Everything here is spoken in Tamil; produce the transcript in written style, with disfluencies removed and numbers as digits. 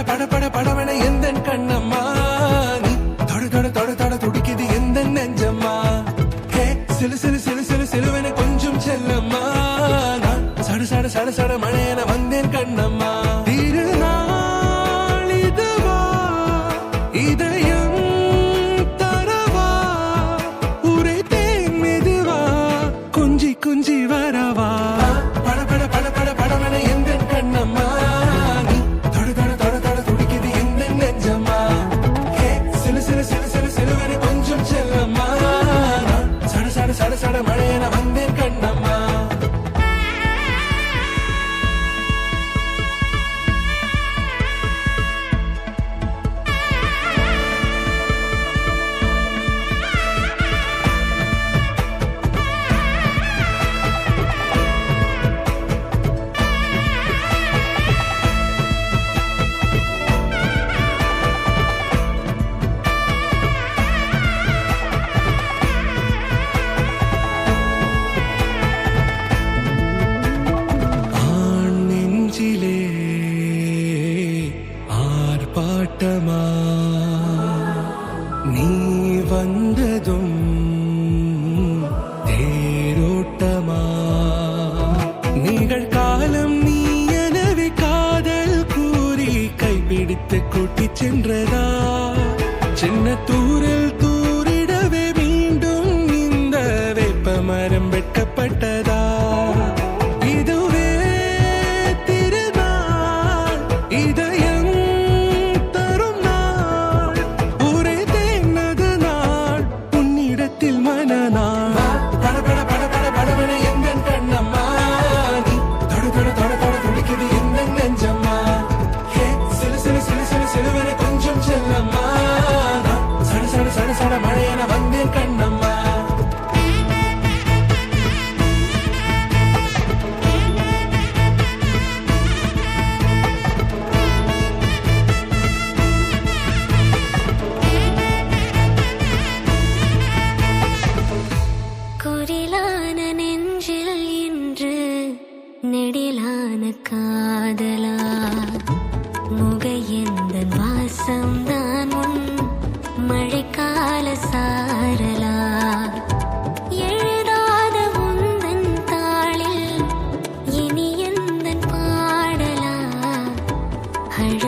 பட பட படவன எந்த கண்ணம்மா நீ தொட தொட தொட தொட துடிக்குது எந்த நெஞ்சம்மா ஹே சிலு சிலு சிலு சிலு சிலுவன கொஞ்சம் செல்லம்மா நான் சட சட சட சட மழையன வந்தேன் கண்ணம்மா திருநாள் இதுவா இதயம் தரவா உரைத்தேன் மெதுவா குஞ்சி குஞ்சி வரவா பட பட பட பட படவன எந்த கண்ணம்மா நீ தொட தொட தொட தொட துடிக்குது எந்த நெஞ்சம்மா ஹே சிலு சிலு சிலு சிலு சிலுவன கொஞ்சம் செல்லம்மா நான் சட சட சட சட மழையன வந்தேன் கண்ணம்மா ஆர்ப்பாட்டமா நீ வந்ததும் தேரோட்டமா நிகழ்காலம் நீ எனவே காதல் கூறி கைப்பிடித்து கூட்டிச் சென்றதா சின்ன தூரல் தூரிடவே மீண்டும் இந்த வேப்ப மரம் வெட்கப்பட்டதா இதுவே திருநாள் இதயம் தரும் நாள் உரைத்தேனது நாள் உன்னிடத்தில் மனநாள் பட பட பட பட படவன எந்த கண்ணம்மா நீ தொட தொட தொட தொட துடிக்குது எந்த நெஞ்சம்மா ஹே சிலு சிலு சிலு சிலு சிலுவன கொஞ்சம் செல்லம்மா நான் சட சட சட சட மழையன வந்தேன் கண்ணம்மா குரிலான நெஞ்சில் இன்று நெடிலான காதலா முகையெந்தன் வாசம்தான் உன் மழைக்கால சாரலா எழுதாத உந்தன் தாளில் இனி எந்தன் பாடலா அழ